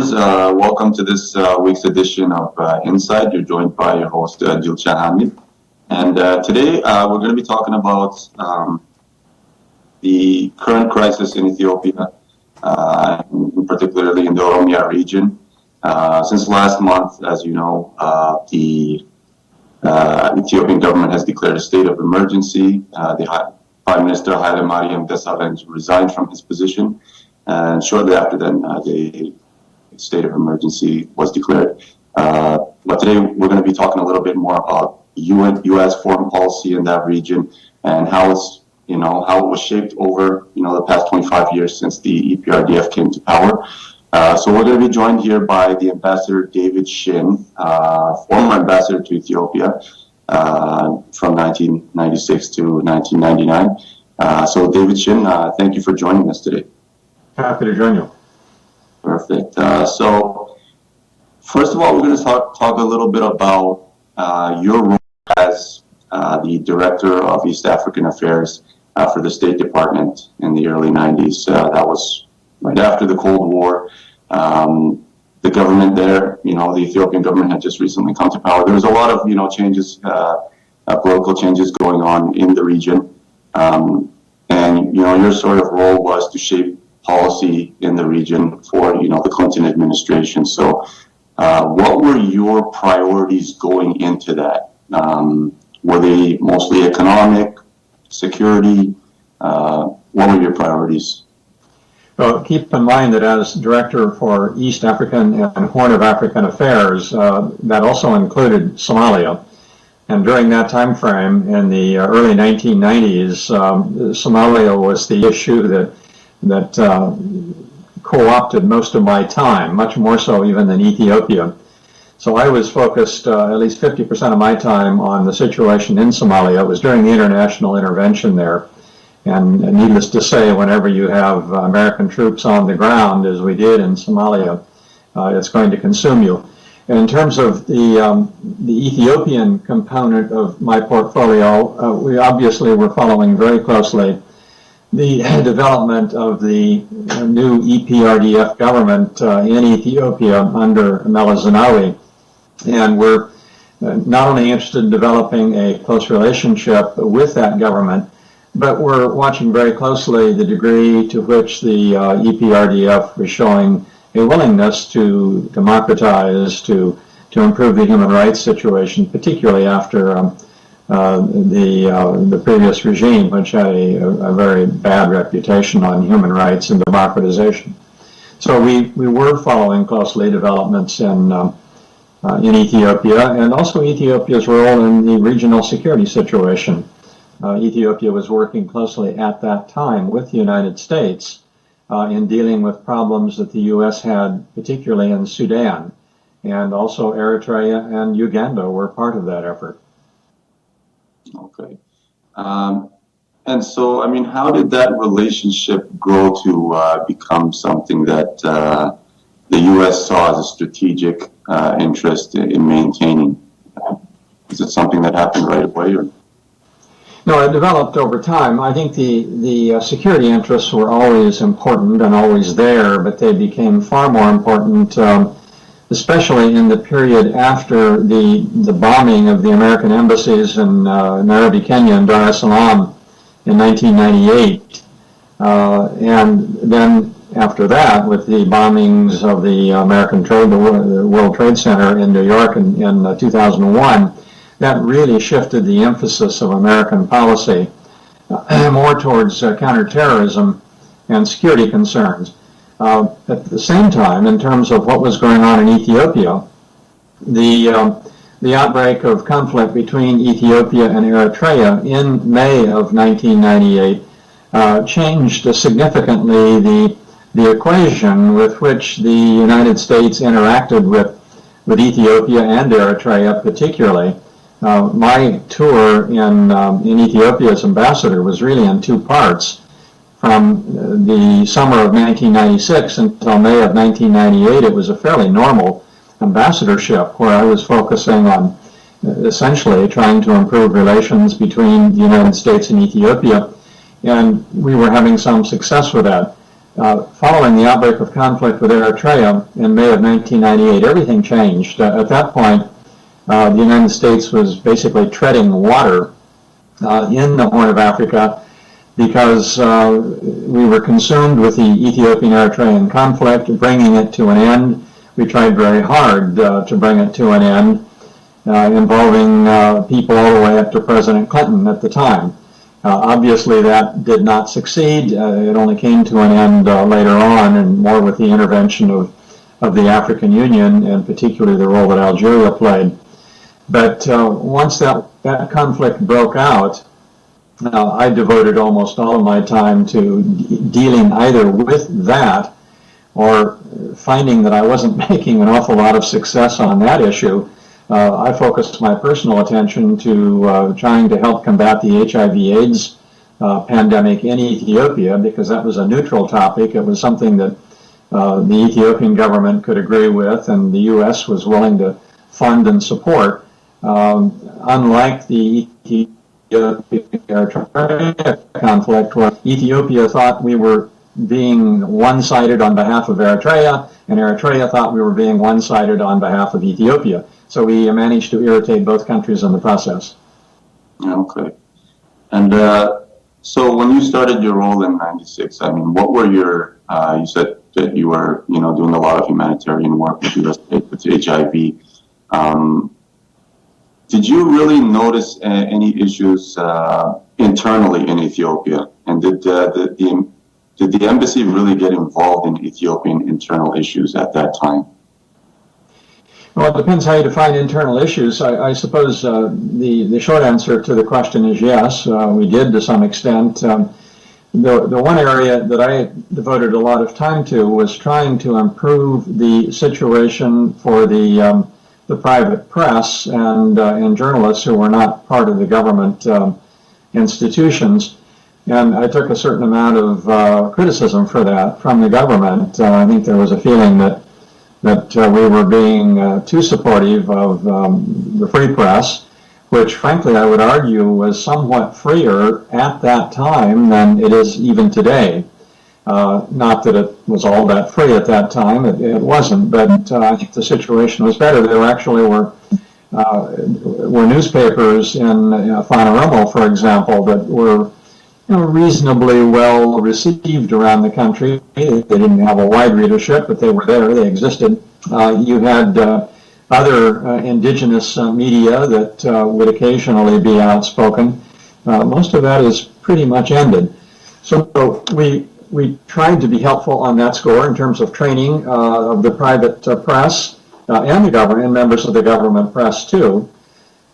viewers, welcome to this week's edition of Inside. You're joined by your host, Dilshan Hamid. And today we're going to be talking about the current crisis in Ethiopia, particularly in the Oromia region. Since last month, as you know, the Ethiopian government has declared a state of emergency. The Prime Minister Haile Mariam Desalegn resigned from his position, and shortly after then, the state of emergency was declared. But today we're going to be talking a little bit more about U.S. foreign policy in that region and how it's, how it was shaped over, the past 25 years since the EPRDF came to power. So we're going to be joined here by the Ambassador David Shim, former ambassador to Ethiopia from 1996 to 1999. So David Shim, thank you for joining us today. Happy to join you. Perfect. So first of all, we're going to talk a little bit about your role as the Director of East African Affairs for the State Department in the early 90s. That was right after the Cold War. The government there, the Ethiopian government had just recently come to power. There was a lot of, changes, political changes going on in the region. And, your sort of role was to shape policy in the region for, the Clinton administration. So what were your priorities going into that? Were they mostly economic, security? What were your priorities? Well, keep in mind that as Director for East African and Horn of African Affairs, that also included Somalia. And during that time frame, in the early 1990s, Somalia was the issue that co-opted most of my time, much more so even than Ethiopia. So I was focused at least 50% of my time on the situation in Somalia. It was during the international intervention there. And needless to say, whenever you have American troops on the ground, as we did in Somalia, it's going to consume you. And in terms of the Ethiopian component of my portfolio, we obviously were following very closely the development of the new EPRDF government in Ethiopia under Meles Zenawi. And we're not only interested in developing a close relationship with that government, but we're watching very closely the degree to which the EPRDF was showing a willingness to democratize, to improve the human rights situation, particularly after the previous regime, which had a very bad reputation on human rights and democratization. So we were following closely developments in Ethiopia, and also Ethiopia's role in the regional security situation. Ethiopia was working closely at that time with the United States in dealing with problems that the U.S. had, particularly in Sudan, and also Eritrea and Uganda were part of that effort. Okay. And so, how did that relationship grow to become something that the U.S. saw as a strategic interest in maintaining? Is it something that happened right away? Or? No, it developed over time. I think the security interests were always important and always there, but they became far more important, especially in the period after the bombing of the American embassies in Nairobi, Kenya, and Dar es Salaam in 1998. And then after that, with the bombings of the the World Trade Center in New York in 2001, that really shifted the emphasis of American policy more towards counterterrorism and security concerns. At the same time, in terms of what was going on in Ethiopia, the outbreak of conflict between Ethiopia and Eritrea in May of 1998 changed significantly the equation with which the United States interacted with Ethiopia and Eritrea particularly. My tour in Ethiopia as ambassador was really in two parts. From the summer of 1996 until May of 1998, it was a fairly normal ambassadorship where I was focusing on essentially trying to improve relations between the United States and Ethiopia, and we were having some success with that. Following the outbreak of conflict with Eritrea in May of 1998, everything changed. At that point, the United States was basically treading water in the Horn of Africa because we were consumed with the Ethiopian-Eritrean conflict, bringing it to an end. We tried very hard to bring it to an end, involving people all the way up to President Clinton at the time. Obviously, that did not succeed. It only came to an end later on, and more with the intervention of the African Union, and particularly the role that Algeria played. But once that conflict broke out, I devoted almost all of my time to dealing either with that or finding that I wasn't making an awful lot of success on that issue. I focused my personal attention to trying to help combat the HIV/AIDS pandemic in Ethiopia, because that was a neutral topic. It was something that the Ethiopian government could agree with, and the U.S. was willing to fund and support. Unlike the Ethiopia conflict, where Ethiopia thought we were being one-sided on behalf of Eritrea, and Eritrea thought we were being one-sided on behalf of Ethiopia. So we managed to irritate both countries in the process. Okay. And so when you started your role in '96, I mean, what were your, you said that you were, doing a lot of humanitarian work with HIV. Did you really notice any issues internally in Ethiopia? And did the embassy really get involved in Ethiopian internal issues at that time? Well, it depends how you define internal issues. I suppose the short answer to the question is yes, we did to some extent. The one area that I devoted a lot of time to was trying to improve the situation for the private press and journalists who were not part of the government institutions. And I took a certain amount of criticism for that from the government. I think there was a feeling that we were being too supportive of the free press, which frankly I would argue was somewhat freer at that time than it is even today. Not that it was all that free at that time, it wasn't, but I think the situation was better. There actually were newspapers in Phaneramo, for example, that were reasonably well received around the country. They didn't have a wide readership, but they were there, they existed. You had other indigenous media that would occasionally be outspoken. Most of that is pretty much ended. So we tried to be helpful on that score in terms of training of the private press and the government, and members of the government press too.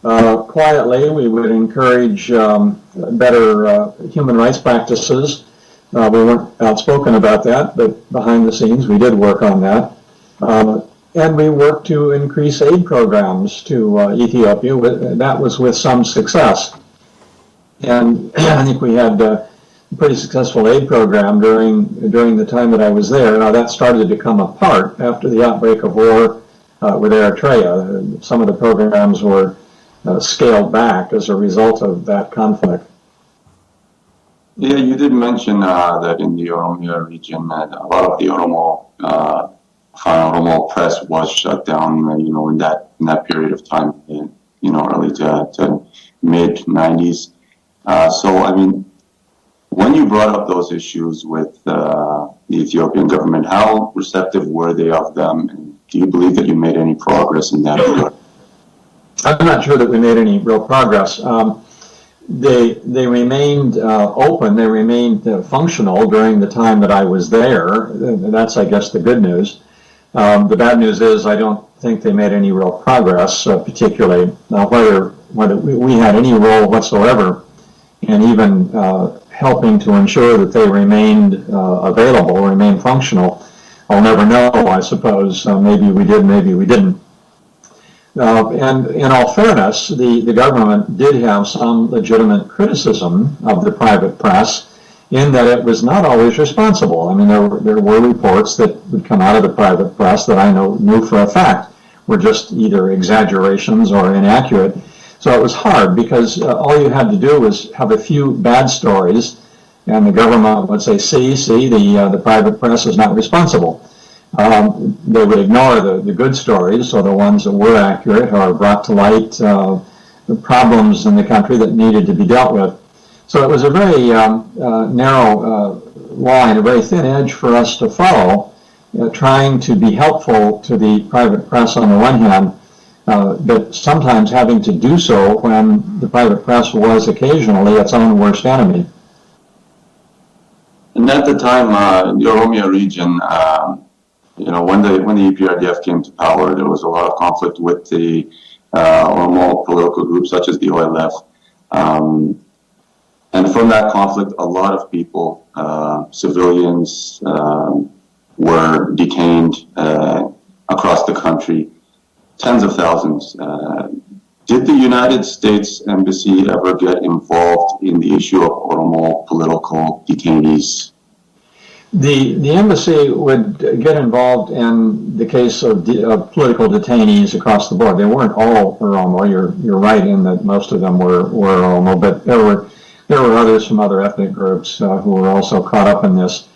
Quietly, we would encourage better human rights practices. We weren't outspoken about that, but behind the scenes we did work on that. And we worked to increase aid programs to Ethiopia. That was with some success. And I think we had a pretty successful aid program during the time that I was there. Now that started to come apart after the outbreak of war with Eritrea. Some of the programs were scaled back as a result of that conflict. Yeah, you did mention that in the Oromia region that a lot of the Oromo press was shut down, in that period of time, early to mid '90s. So, I mean, when you brought up those issues with the Ethiopian government, how receptive were they of them? And do you believe that you made any progress in that regard? I'm not sure that we made any real progress. They remained open. They remained functional during the time that I was there. That's, I guess, the good news. The bad news is I don't think they made any real progress, particularly whether we had any role whatsoever in even helping to ensure that they remained available, remained functional. I'll never know, I suppose. Maybe we did, maybe we didn't. And in all fairness, the government did have some legitimate criticism of the private press in that it was not always responsible. I mean, there were reports that would come out of the private press that I knew for a fact were just either exaggerations or inaccurate. So it was hard because all you had to do was have a few bad stories and the government would say, see, the private press is not responsible. They would ignore the good stories, or the ones that were accurate or brought to light the problems in the country that needed to be dealt with. So it was a very narrow line, a very thin edge for us to follow, trying to be helpful to the private press on the one hand, but sometimes having to do so when the private press was occasionally its own worst enemy. And at the time, in the Oromia region, when the EPRDF came to power, there was a lot of conflict with the Oromo political groups such as the OLF. And from that conflict, a lot of people, civilians, were detained across the country, tens of thousands. Did the United States Embassy ever get involved in the issue of Oromo political detainees? The embassy would get involved in the case of political detainees across the board. They weren't all Oromo. You're right in that most of them were Oromo, but there were others from other ethnic groups who were also caught up in this.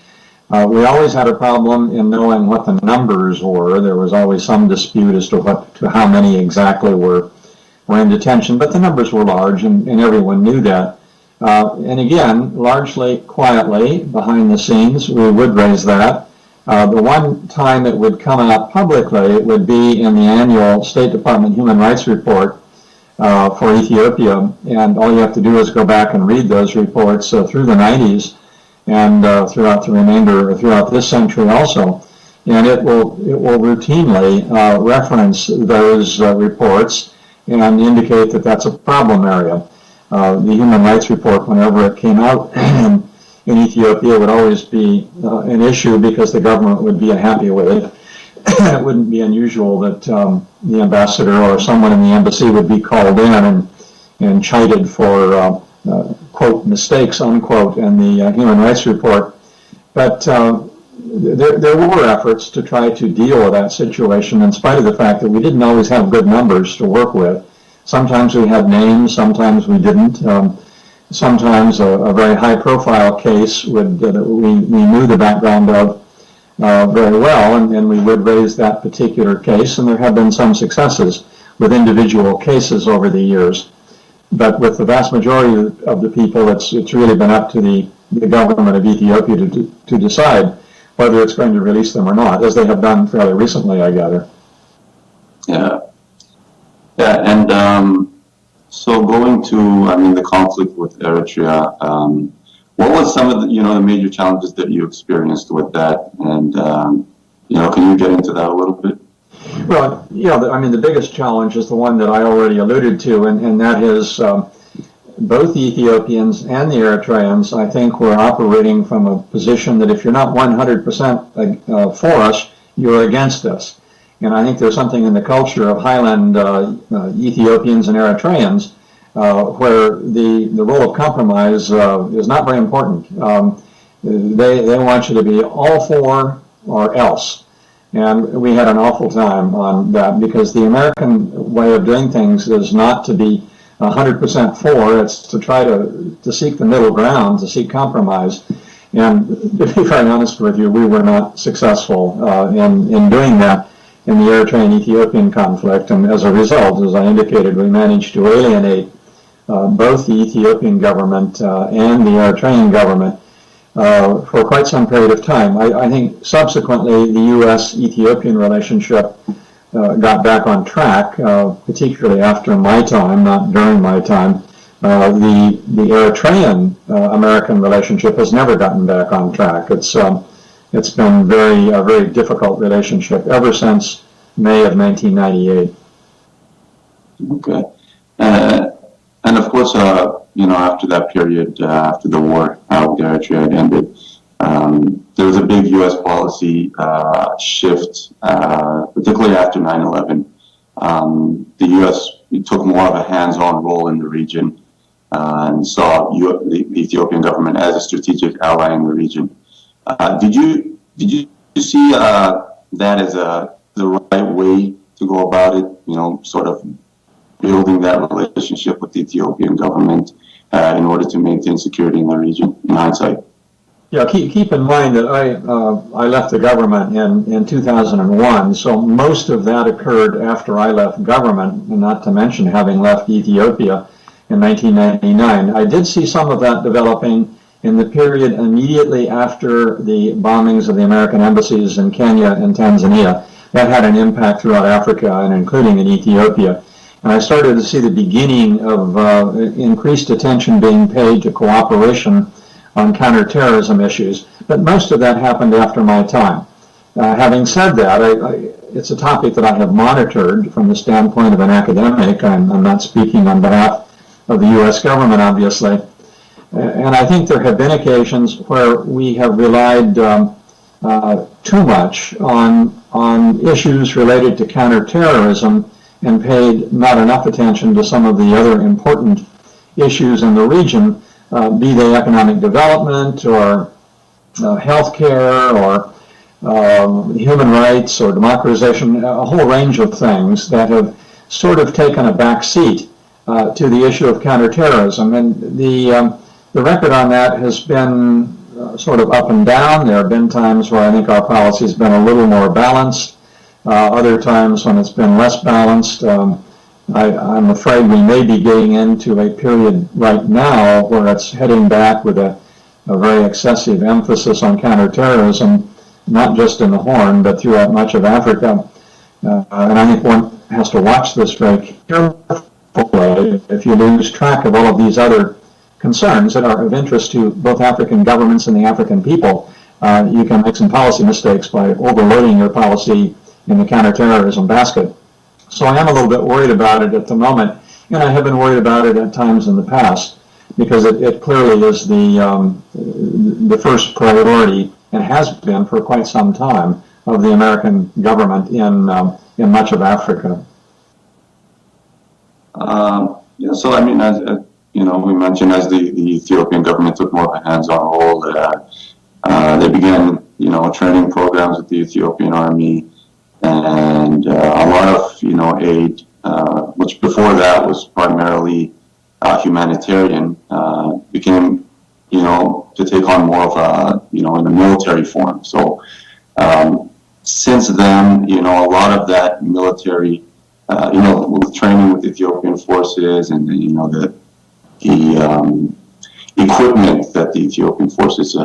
We always had a problem in knowing what the numbers were. There was always some dispute as to how many exactly were in detention, but the numbers were large, and everyone knew that. And again, largely quietly, behind the scenes, we would raise that. The one time it would come out publicly, it would be in the annual State Department Human Rights Report for Ethiopia, and all you have to do is go back and read those reports through the 90s and throughout the remainder, throughout this century also, and it will routinely reference those reports and indicate that that's a problem area. The Human Rights Report, whenever it came out in Ethiopia, would always be an issue because the government would be unhappy with it. It wouldn't be unusual that the ambassador or someone in the embassy would be called in and chided for, quote, mistakes, unquote, in the Human Rights Report. But there were efforts to try to deal with that situation in spite of the fact that we didn't always have good numbers to work with. Sometimes we had names, sometimes we didn't. Sometimes a very high-profile case that we knew the background of very well, and we would raise that particular case, and there have been some successes with individual cases over the years. But with the vast majority of the people, it's really been up to the government of Ethiopia to decide whether it's going to release them or not, as they have done fairly recently, I gather. Yeah, and so going to, the conflict with Eritrea, what was some of the major challenges that you experienced with that? And, can you get into that a little bit? Well, the biggest challenge is the one that I already alluded to, and that is both the Ethiopians and the Eritreans, I think, were operating from a position that if you're not 100% for us, you're against us. And I think there's something in the culture of highland Ethiopians and Eritreans where the role of compromise is not very important. They want you to be all for or else. And we had an awful time on that because the American way of doing things is not to be 100% for, it's to try to seek the middle ground, to seek compromise. And to be very honest with you, we were not successful in doing that in the Eritrean-Ethiopian conflict, and as a result, as I indicated, we managed to alienate both the Ethiopian government and the Eritrean government for quite some period of time. I think subsequently the U.S.-Ethiopian relationship got back on track, particularly after my time, not during my time. The Eritrean-American relationship has never gotten back on track. It's been a very difficult relationship ever since May of 1998. Okay. And of course, after that period, after the war with Eritrea had ended, there was a big U.S. policy shift, particularly after 9/11. The U.S. took more of a hands-on role in the region and saw the Ethiopian government as a strategic ally in the region. Did you see that as the right way to go about it? Sort of building that relationship with the Ethiopian government, in order to maintain security in the region, in hindsight. Yeah, keep in mind that I left the government in 2001, so most of that occurred after I left government, not to mention having left Ethiopia in 1999. I did see some of that developing in the period immediately after the bombings of the American embassies in Kenya and Tanzania. That had an impact throughout Africa and including in Ethiopia. And I started to see the beginning of increased attention being paid to cooperation on counterterrorism issues, but most of that happened after my time. Having said that, it's a topic that I have monitored from the standpoint of an academic. I'm not speaking on behalf of the U.S. government, obviously. And I think there have been occasions where we have relied too much on issues related to counterterrorism and paid not enough attention to some of the other important issues in the region, be they economic development or healthcare or human rights or democratization, a whole range of things that have sort of taken a back seat to the issue of counterterrorism. And the record on that has been sort of up and down. There have been times where I think our policy has been a little more balanced, other times when it's been less balanced. I'm afraid we may be getting into a period right now where it's heading back with a very excessive emphasis on counterterrorism, not just in the Horn, but throughout much of Africa. And I think one has to watch this very carefully if you lose track of all of these other concerns that are of interest to both African governments and the African people. You can make some policy mistakes by overloading your policy in the counterterrorism basket. So I am a little bit worried about it at the moment, and I have been worried about it at times in the past, because it clearly is the first priority, and has been for quite some time, of the American government in much of Africa. Yeah, so I mean, as we mentioned, as the Ethiopian government took more of a hands-on role, they began, training programs with the Ethiopian army, and a lot of, aid, which before that was primarily humanitarian, became, to take on more of a, in a military form. So since then, a lot of that military, with training with Ethiopian forces and, the equipment that the Ethiopian forces,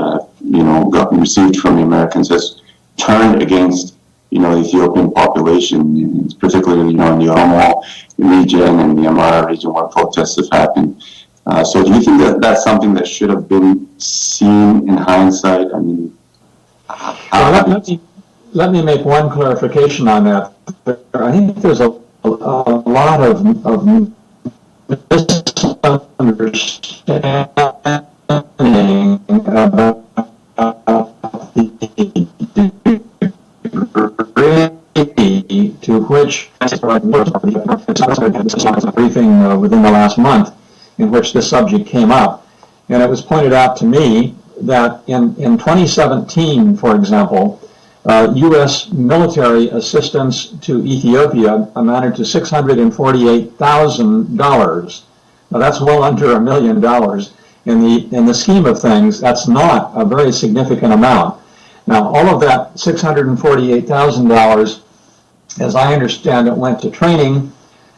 received from the Americans has turned against, the Ethiopian population, particularly, in the Oromo region and the Amhara region where protests have happened. So do you think that that's something that should have been seen in hindsight? I mean, let me make one clarification on that. I think there's a lot of misunderstanding about the degree to which a briefing within the last month in which this subject came up. And it was pointed out to me that in 2017, for example, U.S. military assistance to Ethiopia amounted to $648,000. Now that's well under $1 million. In the scheme of things, that's not a very significant amount. Now, all of that $648,000, as I understand it, went to training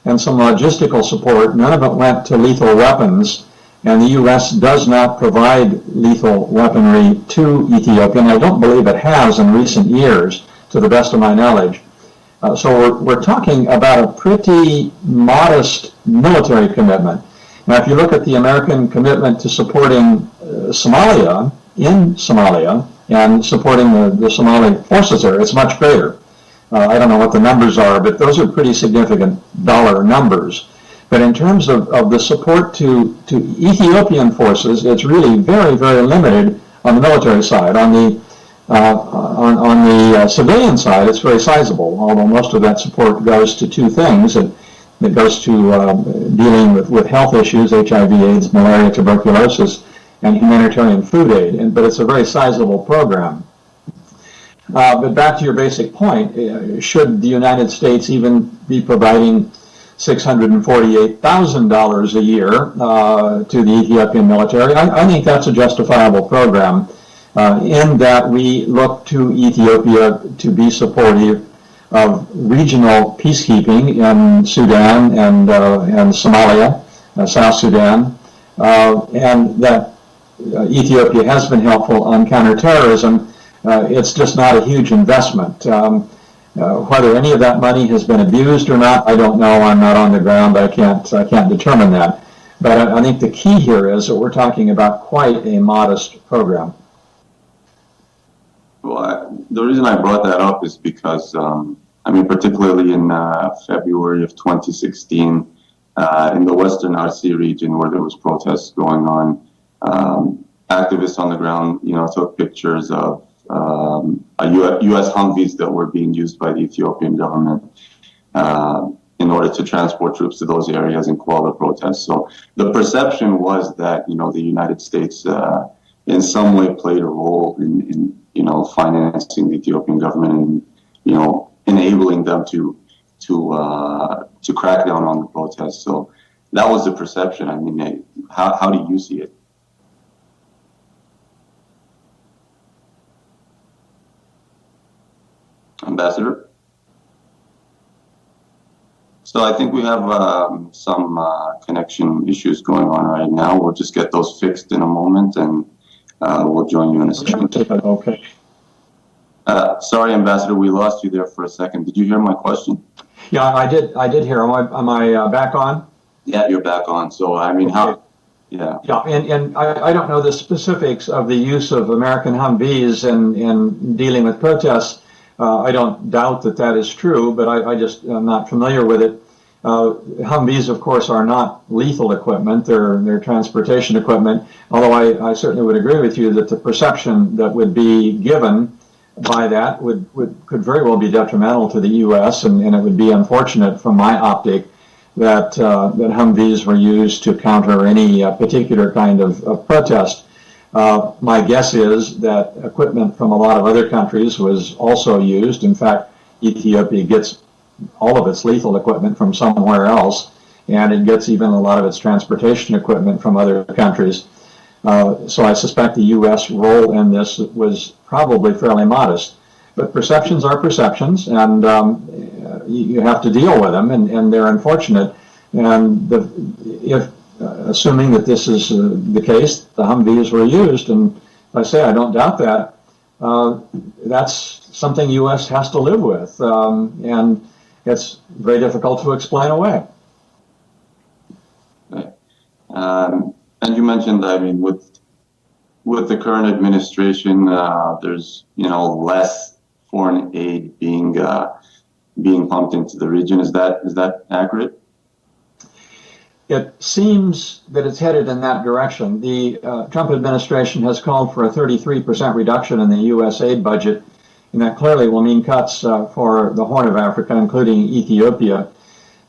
and some logistical support. None of it went to lethal weapons, and the U.S. does not provide lethal weaponry to Ethiopia, and I don't believe it has in recent years, to the best of my knowledge. So we're talking about a pretty modest military commitment. Now, if you look at the American commitment to supporting Somalia, in Somalia, and supporting the Somali forces there, it's much greater. I don't know what the numbers are, but those are pretty significant dollar numbers. But in terms of the support to Ethiopian forces, it's really very, very limited on the military side. On the civilian side, it's very sizable, although most of that support goes to two things. It goes to dealing with health issues, HIV, AIDS, malaria, tuberculosis, and humanitarian food aid, but it's a very sizable program. But back to your basic point, should the United States even be providing $648,000 a year to the Ethiopian military. I think that's a justifiable program in that we look to Ethiopia to be supportive of regional peacekeeping in Sudan and Somalia, South Sudan, and that Ethiopia has been helpful on counterterrorism. It's just not a huge investment. Whether any of that money has been abused or not, I don't know. I'm not on the ground. I can't determine that. But I think the key here is that we're talking about quite a modest program. Well, the reason I brought that up is because, particularly in February of 2016, in the Western RC region where there was protests going on, activists on the ground, took pictures of U.S. Humvees that were being used by the Ethiopian government in order to transport troops to those areas and quell the protests. So the perception was that, the United States in some way played a role in financing the Ethiopian government and, enabling them to crack down on the protests. So that was the perception. How do you see it? Ambassador? So I think we have some connection issues going on right now. We'll just get those fixed in a moment, and we'll join you in a second. Okay. Sorry, Ambassador, we lost you there for a second. Did you hear my question? Yeah, I did hear. Am I back on? Yeah, you're back on. So, okay. how? Yeah. Yeah, and I don't know the specifics of the use of American Humvees in dealing with protests. I don't doubt that is true, but I just am not familiar with it. Humvees, of course, are not lethal equipment. They're transportation equipment, although I certainly would agree with you that the perception that would be given by that could very well be detrimental to the U.S., and it would be unfortunate from my optic that Humvees were used to counter any particular kind of protest. My guess is that equipment from a lot of other countries was also used. In fact, Ethiopia gets all of its lethal equipment from somewhere else, and it gets even a lot of its transportation equipment from other countries. So I suspect the U.S. role in this was probably fairly modest. But perceptions are perceptions, and you have to deal with them, and they're unfortunate. And assuming that this is the case, the Humvees were used, and I say I don't doubt that. That's something U.S. has to live with, and it's very difficult to explain away. Okay. And you mentioned, with the current administration, there's less foreign aid being pumped into the region. Is that accurate? It seems that it's headed in that direction. The Trump administration has called for a 33% reduction in the U.S. aid budget, and that clearly will mean cuts for the Horn of Africa, including Ethiopia.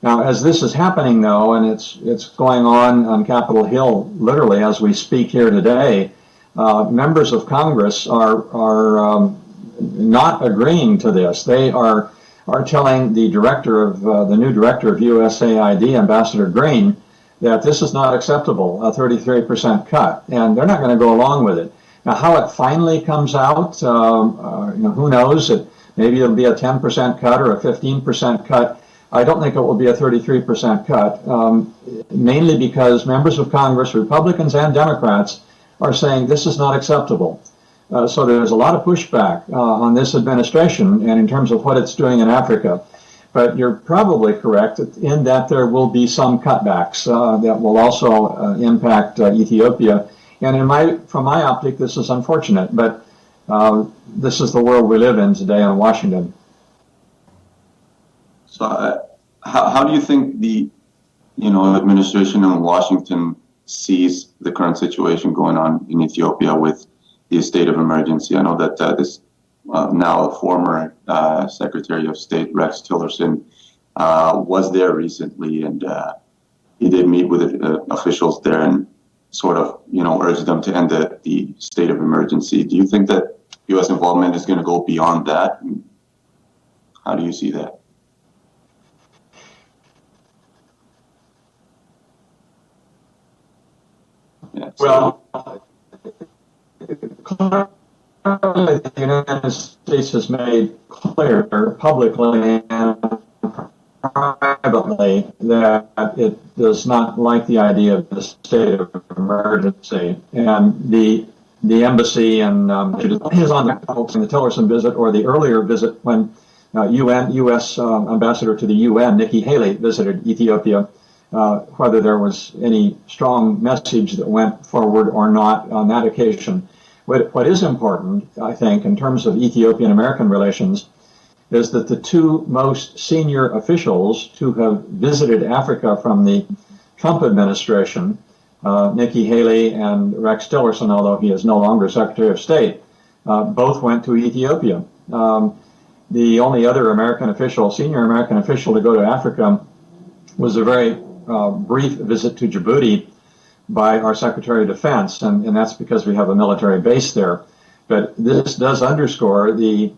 Now, as this is happening, though, and it's going on Capitol Hill literally as we speak here today, members of Congress are not agreeing to this. They are telling the new director of USAID, Ambassador Green, that this is not acceptable, a 33% cut, and they're not going to go along with it. Now, how it finally comes out, who knows? Maybe it'll be a 10% cut or a 15% cut. I don't think it will be a 33% cut, mainly because members of Congress, Republicans and Democrats, are saying this is not acceptable. So there's a lot of pushback on this administration and in terms of what it's doing in Africa. But you're probably correct in that there will be some cutbacks that will also impact Ethiopia. And from my optic, this is unfortunate, but this is the world we live in today in Washington. So how do you think the administration in Washington sees the current situation going on in Ethiopia with the state of emergency? I know that this now former Secretary of State Rex Tillerson was there recently, and he did meet with officials there and sort of urged them to end the state of emergency. Do you think that U.S. involvement is going to go beyond that? How do you see that? Well, clearly the United States has made clear publicly and privately that it does not like the idea of the state of emergency, and the embassy and is on the Tillerson visit or the earlier visit when U.S. Ambassador to the UN Nikki Haley visited Ethiopia. Whether there was any strong message that went forward or not on that occasion. What is important, I think, in terms of Ethiopian-American relations, is that the two most senior officials to have visited Africa from the Trump administration, Nikki Haley and Rex Tillerson, although he is no longer Secretary of State, both went to Ethiopia. The only other American official, senior American official to go to Africa was a very brief visit to Djibouti by our Secretary of Defense, and that's because we have a military base there. But this does underscore the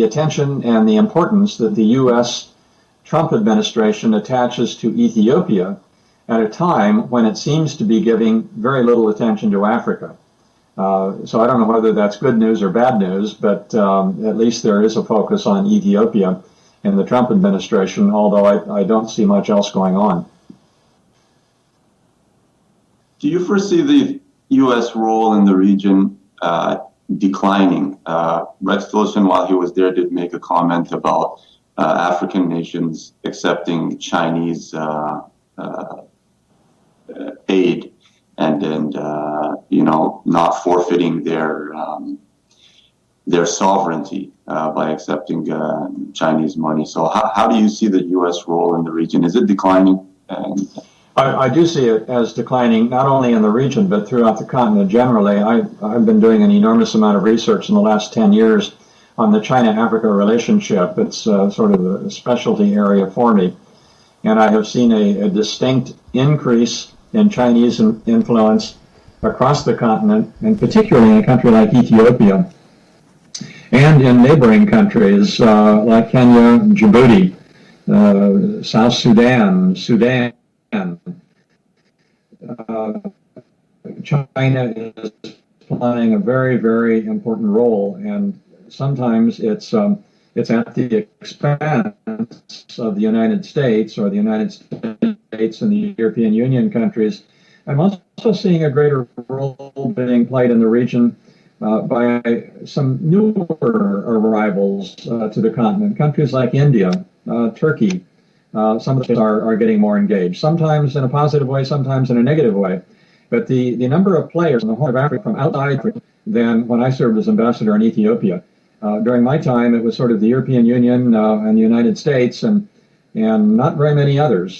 attention and the importance that the U.S. Trump administration attaches to Ethiopia at a time when it seems to be giving very little attention to Africa. So I don't know whether that's good news or bad news, but at least there is a focus on Ethiopia in the Trump administration, although I don't see much else going on. Do you foresee the U.S. role in the region declining? Rex Tillerson, while he was there, did make a comment about African nations accepting Chinese aid and not forfeiting their sovereignty by accepting Chinese money. So how do you see the U.S. role in the region? Is it declining? I do see it as declining, not only in the region, but throughout the continent generally. I've been doing an enormous amount of research in the last 10 years on the China-Africa relationship. It's sort of a specialty area for me. And I have seen a distinct increase in Chinese influence across the continent, and particularly in a country like Ethiopia, and in neighboring countries like Kenya, Djibouti, South Sudan, Sudan. China is playing a very, very important role, and sometimes it's at the expense of the United States or the United States and the European Union countries. I'm also seeing a greater role being played in the region by some newer arrivals to the continent. Countries like India, Turkey, some of those are getting more engaged, sometimes in a positive way, sometimes in a negative way. But the number of players in the Horn of Africa from outside than when I served as ambassador in Ethiopia. During my time, it was sort of the European Union and the United States and not very many others.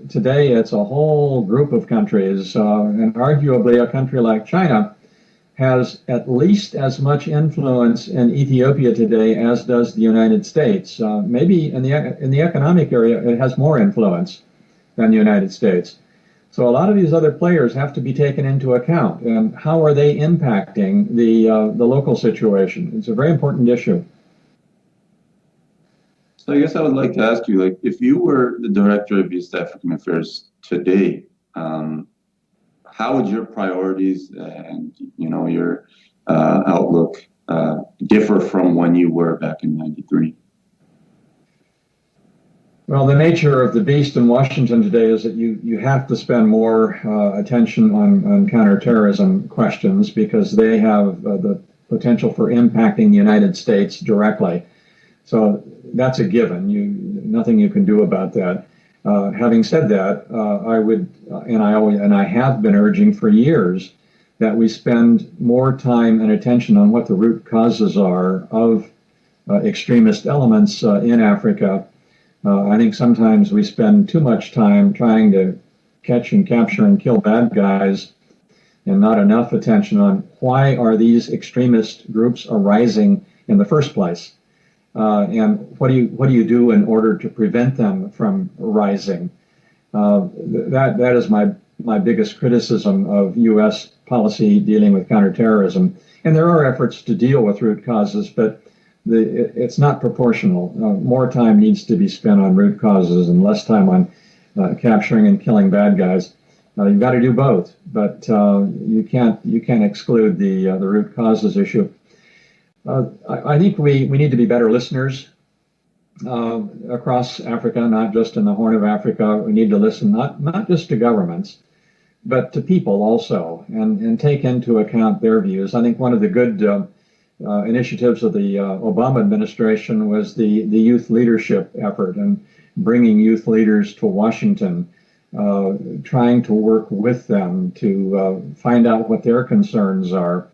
Today, it's a whole group of countries, and arguably a country like China has at least as much influence in Ethiopia today as does the United States. Maybe in the economic area, it has more influence than the United States. So a lot of these other players have to be taken into account. And how are they impacting the local situation? It's a very important issue. So I guess I would like to ask you, if you were the director of East African Affairs today, how would your priorities and your outlook differ from when you were back in '93? Well, the nature of the beast in Washington today is that you have to spend more attention on counterterrorism questions because they have the potential for impacting the United States directly. So that's a given. Nothing you can do about that. Having said that, I would, and I have been urging for years that we spend more time and attention on what the root causes are of extremist elements in Africa. I think sometimes we spend too much time trying to catch and capture and kill bad guys and not enough attention on why are these extremist groups arising in the first place. And what do you do in order to prevent them from rising? That is my biggest criticism of U.S. policy dealing with counterterrorism. And there are efforts to deal with root causes, but it's not proportional. More time needs to be spent on root causes and less time on capturing and killing bad guys. You've got to do both, but you can't exclude the root causes issue. I think we need to be better listeners across Africa, not just in the Horn of Africa. We need to listen not just to governments, but to people also, and take into account their views. I think one of the good initiatives of the Obama administration was the youth leadership effort and bringing youth leaders to Washington, trying to work with them to find out what their concerns are.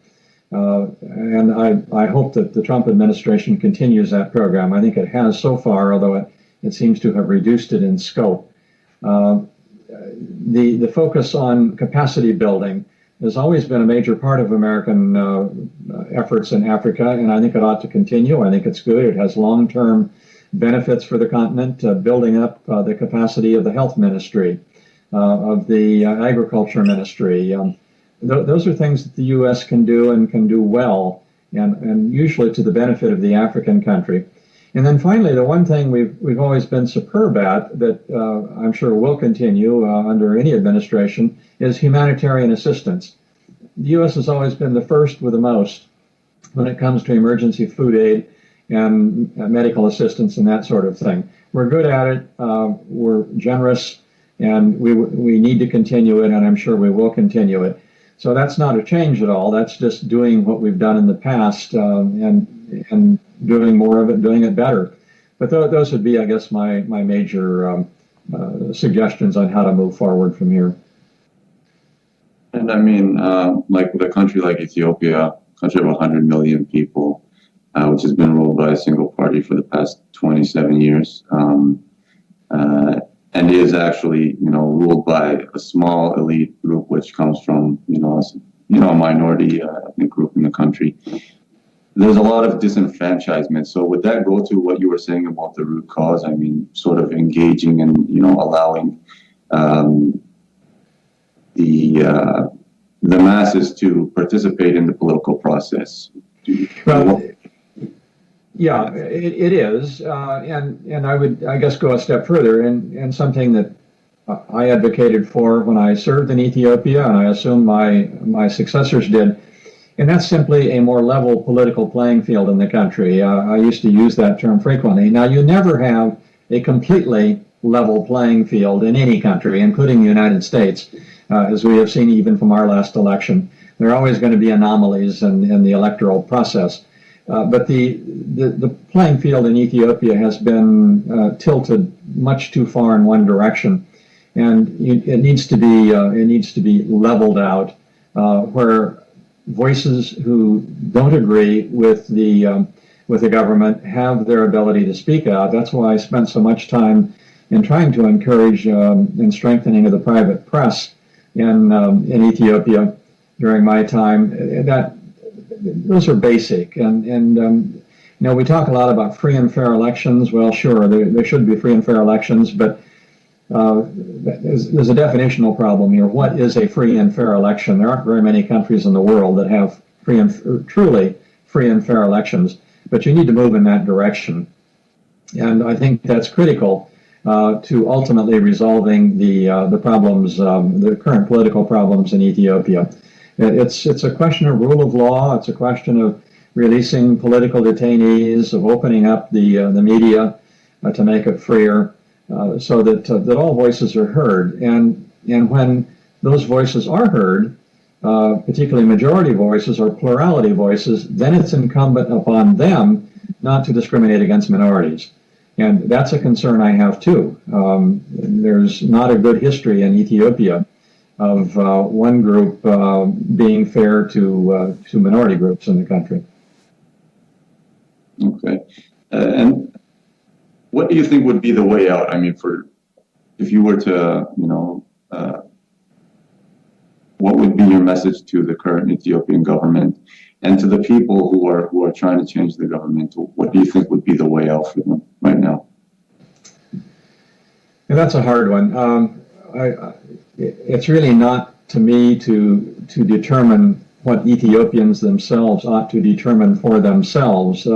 And I hope that the Trump administration continues that program. I think it has so far, although it seems to have reduced it in scope. The focus on capacity building has always been a major part of American efforts in Africa, and I think it ought to continue. I think it's good. It has long-term benefits for the continent, building up the capacity of the health ministry, of the agriculture ministry. Those are things that the U.S. can do and can do well, and usually to the benefit of the African country. And then finally, the one thing we've always been superb at that I'm sure will continue under any administration is humanitarian assistance. The U.S. has always been the first with the most when it comes to emergency food aid and medical assistance and that sort of thing. We're good at it. We're generous, and we need to continue it, and I'm sure we will continue it. So that's not a change at all. That's just doing what we've done in the past and doing more of it, doing it better. But those would be, I guess, my major suggestions on how to move forward from here. And I mean, like with a country like Ethiopia, a country of 100 million people, which has been ruled by a single party for the past 27 years, and is actually, ruled by a small elite group, which comes from, a minority ethnic group in the country. There's a lot of disenfranchisement. So would that go to what you were saying about the root cause? I mean, sort of engaging and, allowing the masses to participate in the political process? Well, yeah, it is, and I would, I guess, go a step further, and something that I advocated for when I served in Ethiopia, and I assume my successors did, and that's simply a more level political playing field in the country. I used to use that term frequently. Now, you never have a completely level playing field in any country, including the United States, as we have seen even from our last election. There are always going to be anomalies in the electoral process. But the playing field in Ethiopia has been tilted much too far in one direction, and it needs to be leveled out, where voices who don't agree with the government have their ability to speak out. That's why I spent so much time in trying to encourage and strengthening of the private press in Ethiopia during my time. Those are basic, and we talk a lot about free and fair elections. Well, sure, there should be free and fair elections, but there's a definitional problem here. What is a free and fair election? There aren't very many countries in the world that have truly free and fair elections, but you need to move in that direction, and I think that's critical to ultimately resolving the problems, the current political problems in Ethiopia. It's a question of rule of law. It's a question of releasing political detainees, of opening up the media to make it freer, so that all voices are heard. And when those voices are heard, particularly majority voices or plurality voices, then it's incumbent upon them not to discriminate against minorities. And that's a concern I have too. There's not a good history in Ethiopia of one group being fair to minority groups in the country. Okay. And what do you think would be the way out? I mean, if you were to, what would be your message to the current Ethiopian government and to the people who are trying to change the government? What do you think would be the way out for them right now? And that's a hard one. It's really not to me to determine what Ethiopians themselves ought to determine for themselves.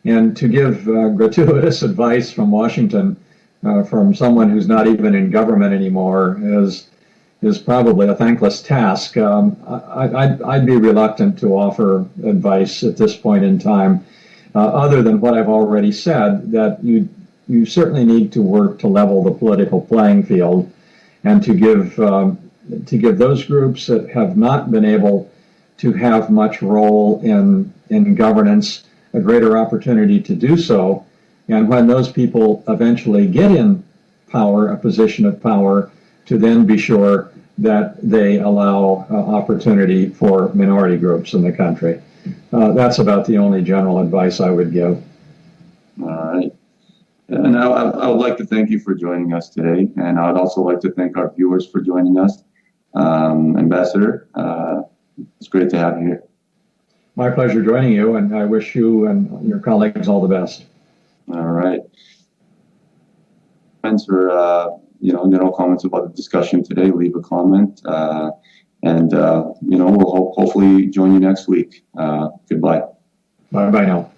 And to give gratuitous advice from Washington, from someone who's not even in government anymore, is is probably a thankless task. I'd be reluctant to offer advice at this point in time, other than what I've already said, that you certainly need to work to level the political playing field and to give those groups that have not been able to have much role in governance a greater opportunity to do so. And when those people eventually get in power, a position of power, to then be sure that they allow opportunity for minority groups in the country. That's about the only general advice I would give. All right. And I would like to thank you for joining us today. And I would also like to thank our viewers for joining us. Ambassador, it's great to have you here. My pleasure joining you, and I wish you and your colleagues all the best. All right. Thanks for general comments about the discussion today. Leave a comment, and we'll hopefully join you next week. Goodbye. Bye now.